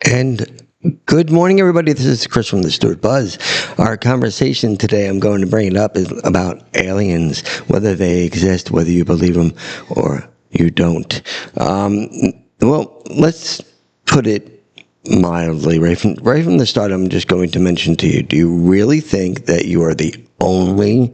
And good morning, everybody. This is Chris from the Stewart Buzz. Our conversation today, I'm going to bring it up, is about aliens, whether they exist, whether you believe them or you don't. Well, let's put it mildly. Right from the start, I'm just going to mention to you, do you really think that you are the only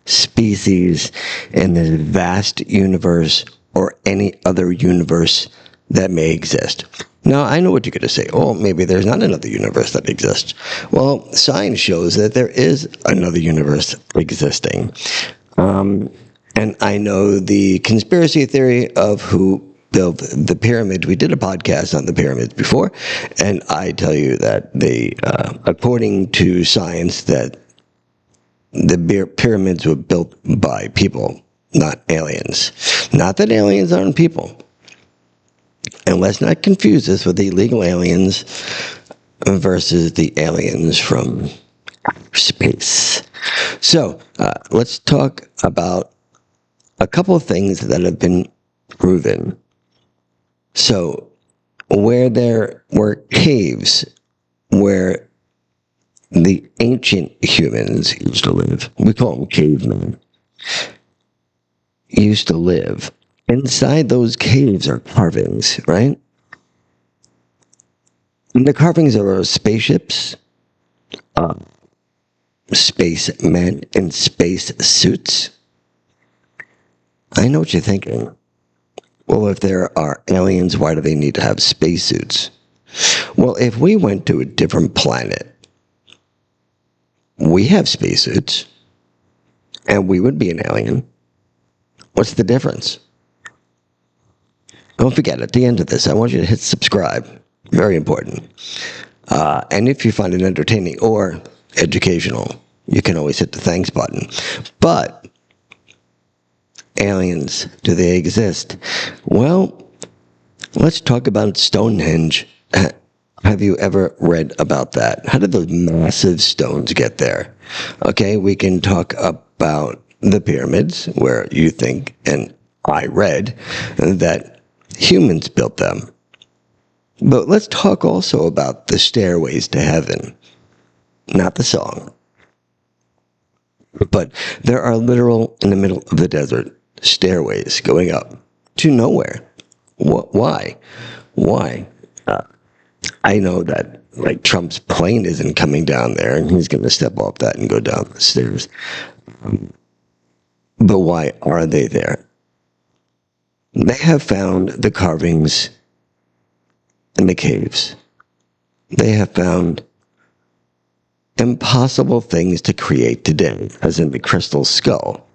species in this vast universe or any other universe that may exist? Now, I know what you're going to say. Oh, maybe there's not another universe that exists. Well, science shows that there is another universe existing. And I know the conspiracy theory of who built the pyramid. We did a podcast on the pyramids before, and I tell you that according to science, that the pyramids were built by people, not aliens. Not that aliens aren't people. And let's not confuse this with the illegal aliens versus the aliens from space. So let's talk about a couple of things that have been proven. So where there were caves where the ancient humans used to live, we call them cavemen, used to live. Inside those caves are carvings, right? And the carvings are spaceships, spacemen in space suits. I know what you're thinking. Well, if there are aliens, why do they need to have spacesuits? Well, if we went to a different planet, we have spacesuits, and we would be an alien. What's the difference? Don't forget, at the end of this, I want you to hit subscribe. Very important. And if you find it entertaining or educational, you can always hit the thanks button. But aliens, do they exist? Well, let's talk about Stonehenge. Have you ever read about that? How did those massive stones get there? Okay, we can talk about the pyramids, where you think, and I read, that humans built them. But let's talk also about the stairways to heaven. Not the song. But there are literal, in the middle of the desert, stairways going up to nowhere. Why? Why? I know that, like, Trump's plane isn't coming down there, and he's going to step off that and go down the stairs. But why are they there? They have found the carvings in the caves. They have found impossible things to create today, as in the crystal skull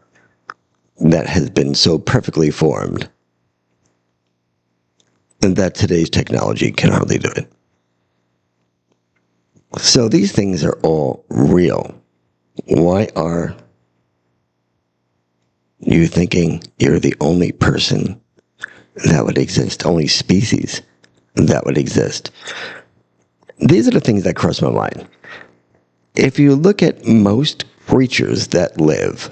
that has been so perfectly formed, and that today's technology can hardly do it. So these things are all real. Why are you thinking you're the only person that would exist, only species that would exist? These are the things that cross my mind. If you look at most creatures that live,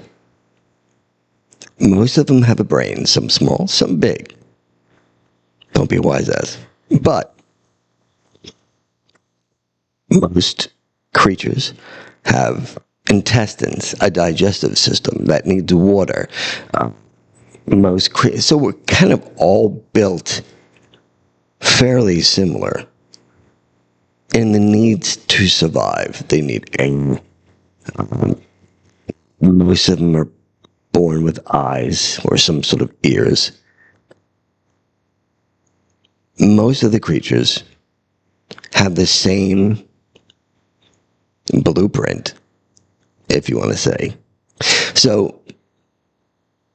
most of them have a brain, some small, some big. Don't be a wise ass. But most creatures have intestines, a digestive system that needs water. So we're kind of all built fairly similar in the needs to survive. They need air. Most of them are born with eyes or some sort of ears. Most of the creatures have the same blueprint, if you want to say. So,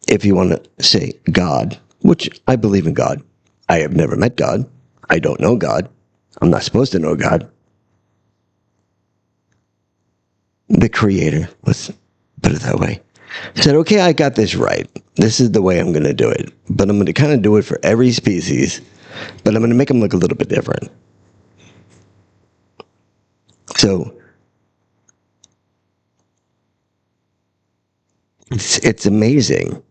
if you want to say God, which I believe in God, I have never met God. I don't know God. I'm not supposed to know God. The Creator, let's put it that way, said, okay, I got this right. This is the way I'm going to do it. But I'm going to kind of do it for every species, but I'm going to make them look a little bit different. So, it's amazing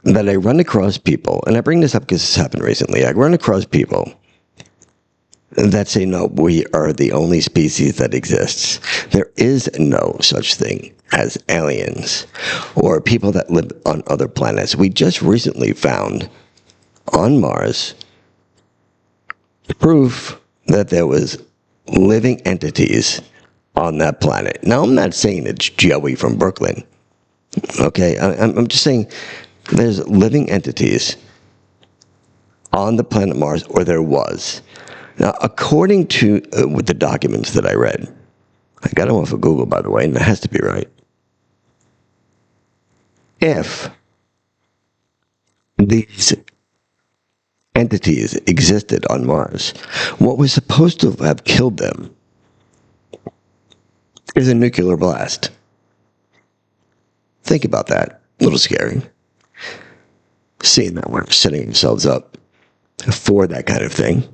that I run across people, and I bring this up because this happened recently. I run across people that say, no, we are the only species that exists. There is no such thing as aliens or people that live on other planets. We just recently found on Mars proof that there was living entities on that planet. Now, I'm not saying it's Joey from Brooklyn. Okay, I'm just saying there's living entities on the planet Mars, or there was. Now, according to with the documents that I read, I got them off of Google, by the way, and it has to be right. If these entities existed on Mars, what was supposed to have killed them is a nuclear blast. Think about that. A little scary. Seeing that we're setting ourselves up for that kind of thing.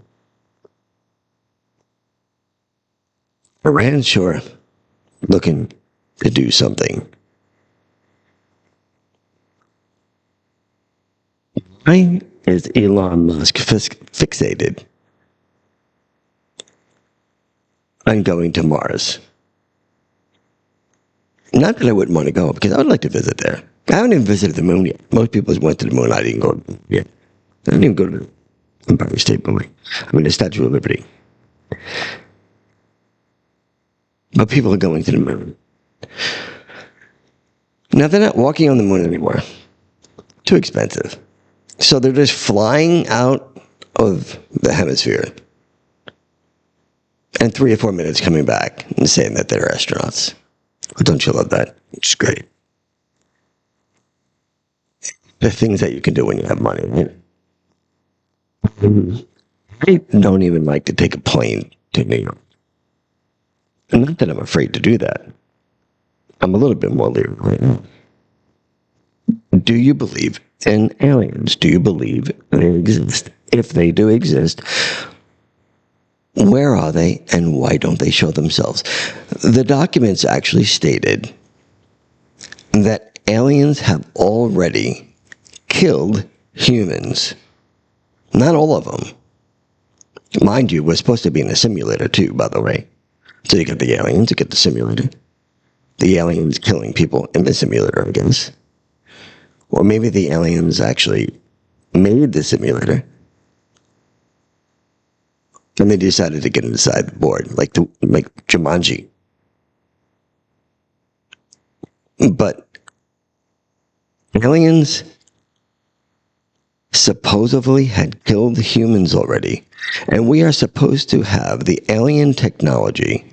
Iran, sure, looking to do something. Why is Elon Musk fixated on going to Mars? Not that I wouldn't want to go, because I would like to visit there. I haven't even visited the moon yet. Most people went to the moon. I didn't go yet. I didn't even go to the Empire State Building. I mean, the Statue of Liberty. But people are going to the moon. Now, they're not walking on the moon anymore. Too expensive. So they're just flying out of the hemisphere. And 3 or 4 minutes coming back and saying that they're astronauts. Don't you love that? It's great. The things that you can do when you have money. I don't even like to take a plane to New York. Not that I'm afraid to do that. I'm a little bit more leery right now. Do you believe in aliens? Do you believe they exist? If they do exist, where are they and why don't they show themselves? The documents actually stated that aliens have already killed humans. Not all of them. Mind you, we're supposed to be in a simulator too, by the way. So you get the aliens, you get the simulator. The aliens killing people in the simulator, I guess. Or maybe the aliens actually made the simulator. And they decided to get inside the board, like Jumanji. But aliens supposedly had killed humans already. And we are supposed to have the alien technology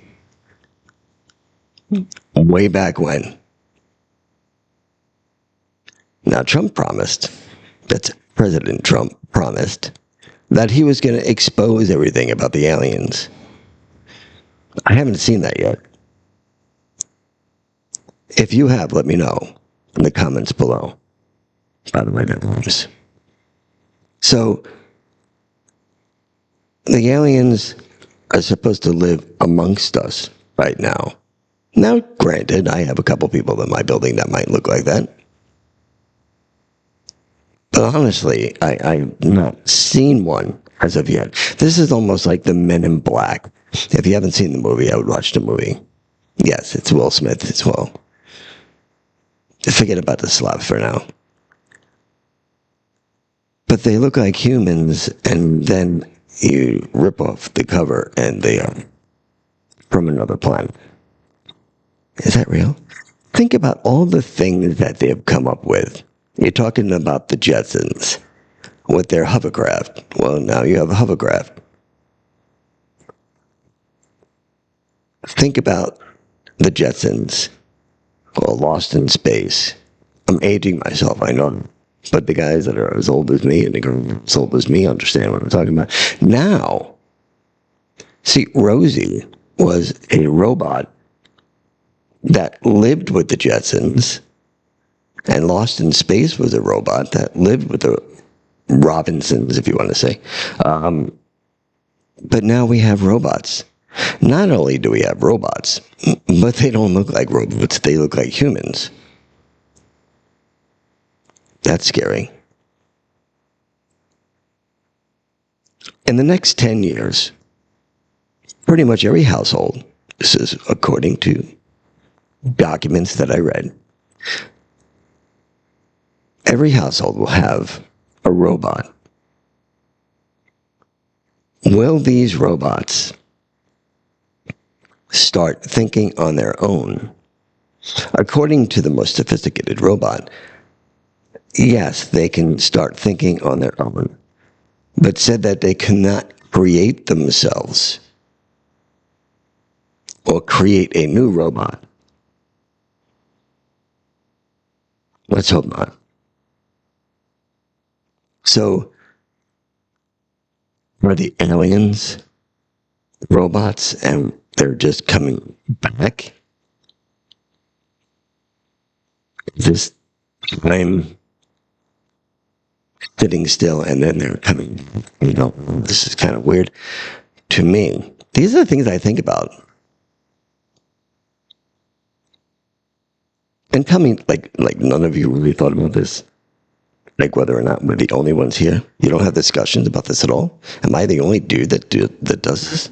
way back when. Now, Trump promised, that's President Trump promised, that he was going to expose everything about the aliens. I haven't seen that yet. If you have, let me know in the comments below. By the way, that works. So, the aliens are supposed to live amongst us right now. Now, granted, I have a couple people in my building that might look like that. But honestly, I've not seen one as of yet. This is almost like the Men in Black. If you haven't seen the movie, I would watch the movie. Yes, it's Will Smith as well. Forget about the slap for now. But they look like humans, and then you rip off the cover, and they are from another planet. Is that real? Think about all the things that they have come up with. You're talking about the Jetsons with their hovercraft. Well, now you have a hovercraft. Think about the Jetsons or Lost in Space. I'm aging myself, I know. But the guys that are as old as me and the girls as old as me understand what I'm talking about. Now, see, Rosie was a robot that lived with the Jetsons, and Lost in Space was a robot that lived with the Robinsons, if you want to say. But now we have robots. Not only do we have robots, but they don't look like robots. They look like humans. That's scary. In the next 10 years, pretty much every household, this is according to documents that I read, every household will have a robot. Will these robots start thinking on their own? According to the most sophisticated robot, yes, they can start thinking on their own, but said that they cannot create themselves or create a new robot. Let's hope not. So, are the aliens robots and they're just coming back? This time sitting still and then they're coming. This is kind of weird to me. These are the things I think about. And tell me, like none of you really thought about this? Like whether or not we're the only ones here? You don't have discussions about this at all? Am I the only dude that does this?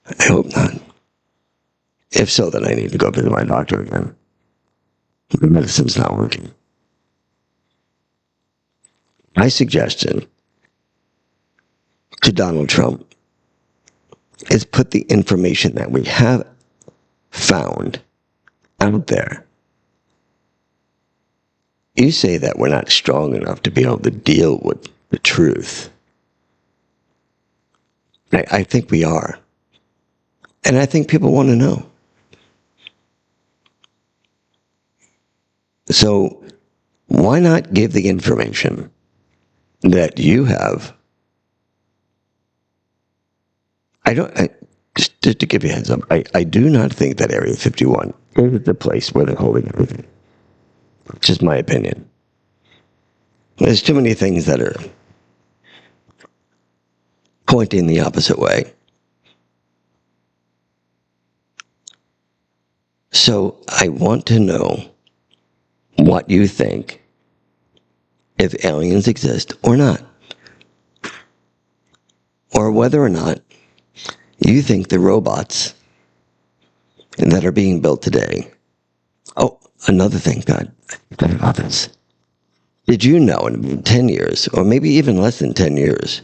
I hope not. If so, then I need to go visit my doctor again. The medicine's not working. My suggestion to Donald Trump is put the information that we have found out there. You say that we're not strong enough to be able to deal with the truth. I think we are. And I think people want to know. So why not give the information that you have? Just to give you a heads up, I do not think that Area 51 is the place where they're holding everything. It's just my opinion. There's too many things that are pointing the opposite way. So I want to know what you think, if aliens exist or not. Or whether or not you think the robots that are being built today. Oh, another thing, God, I forgot about this. Did you know in 10 years, or maybe even less than 10 years,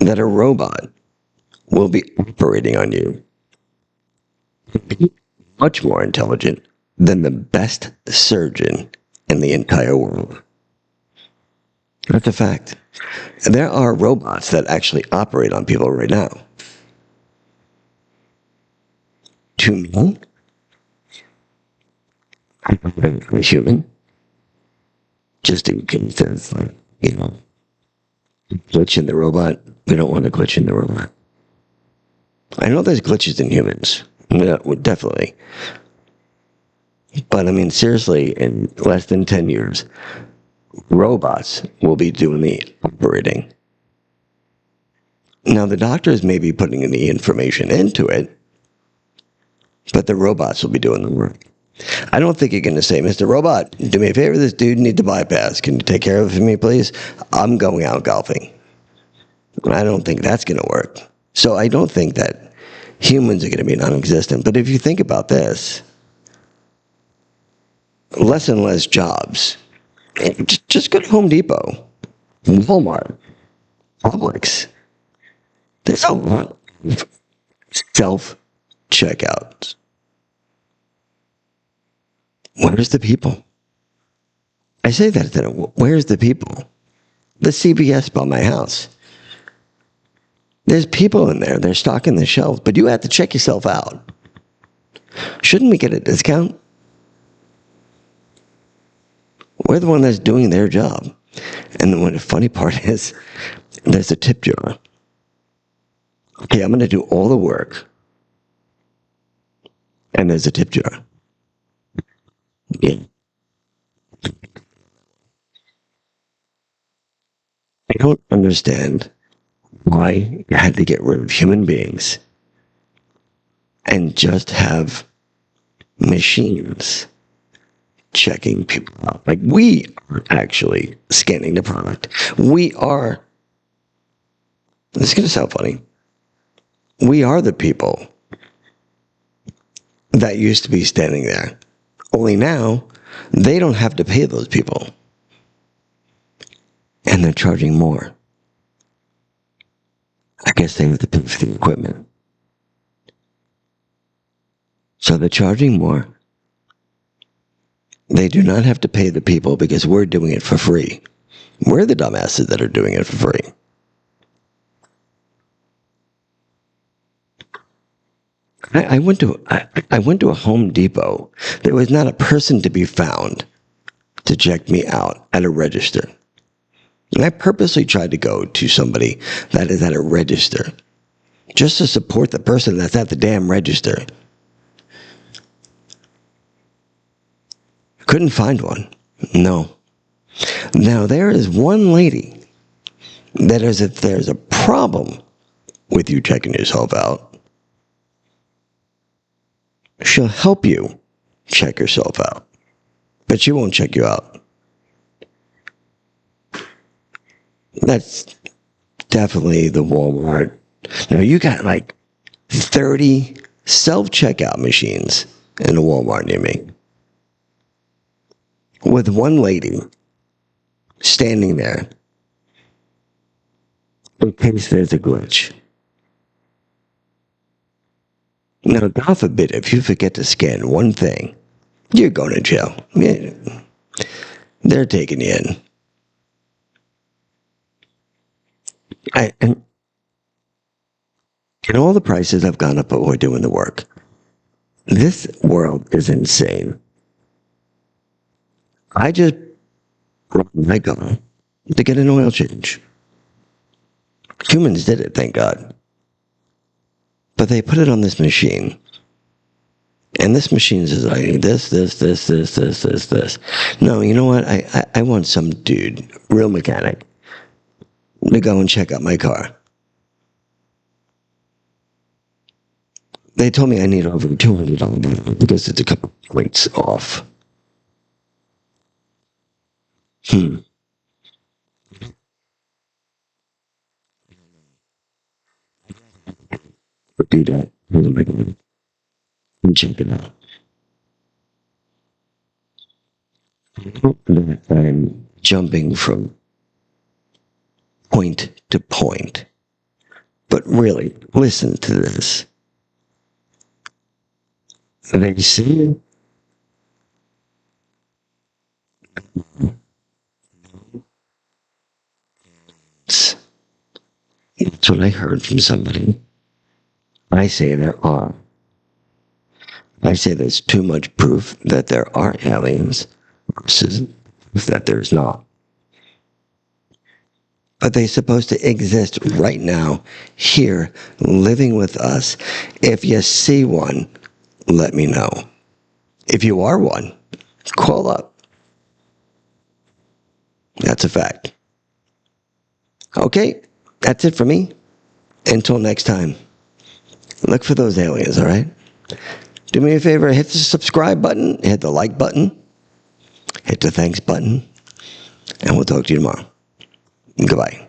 that a robot will be operating on you much more intelligent than the best surgeon in the entire world? That's a fact. There are robots that actually operate on people right now. To me, I'm a human. Just in case there's, glitch in the robot. We don't want to glitch in the robot. I know there's glitches in humans. Yeah, definitely. But I mean, seriously, in less than 10 years, robots will be doing the operating. Now, the doctors may be putting the information into it, but the robots will be doing the work. I don't think you're going to say, Mr. Robot, do me a favor, this dude needs a bypass. Can you take care of it for me, please? I'm going out golfing. I don't think that's going to work. So I don't think that humans are going to be non-existent. But if you think about this, less and less jobs. Just go to Home Depot, Walmart, Publix. There's a lot of self-checkouts. Where's the people? I say that to them. Where's the people? The CVS by my house. There's people in there. They're stocking the shelves, but you have to check yourself out. Shouldn't we get a discount? We're the one that's doing their job. And then the funny part is, there's a tip jar. Okay, I'm going to do all the work. And there's a tip jar. Yeah. I don't understand why you had to get rid of human beings and just have machines checking people out. Like, we are actually scanning the product. We are This is going to sound funny. We are the people that used to be standing there. Only now, they don't have to pay those people. And they're charging more. I guess they have to pay for the equipment. So they're charging more. They do not have to pay the people because we're doing it for free. We're the dumbasses that are doing it for free. I went to a Home Depot. There was not a person to be found to check me out at a register. And I purposely tried to go to somebody that is at a register just to support the person that's at the damn register. Couldn't find one. No. Now, there is one lady that is, if there's a problem with you checking yourself out, she'll help you check yourself out, but she won't check you out. That's definitely the Walmart. Now, you got like 30 self-checkout machines in a Walmart near me, with one lady standing there in case there's a glitch. Now, God forbid, if you forget to scan one thing, you're going to jail. They're taking you in. And all the prices have gone up, but we're doing the work. This world is insane. I just brought my car to get an oil change. Humans did it, thank God. But they put it on this machine. And this machine says, I need this. No, you know what? I want some dude, real mechanic, to go and check out my car. They told me I need over $200 because it's a couple points off. Do that. And check it out. That I'm jumping from point to point. But really, listen to this. They see that's what I heard from somebody. I say there are. I say there's too much proof that there are aliens versus that there's not. But they're supposed to exist right now, here, living with us. If you see one, let me know. If you are one, call up. That's a fact. Okay, that's it for me. Until next time, look for those aliens, all right? Do me a favor, hit the subscribe button, hit the like button, hit the thanks button, and we'll talk to you tomorrow. Goodbye.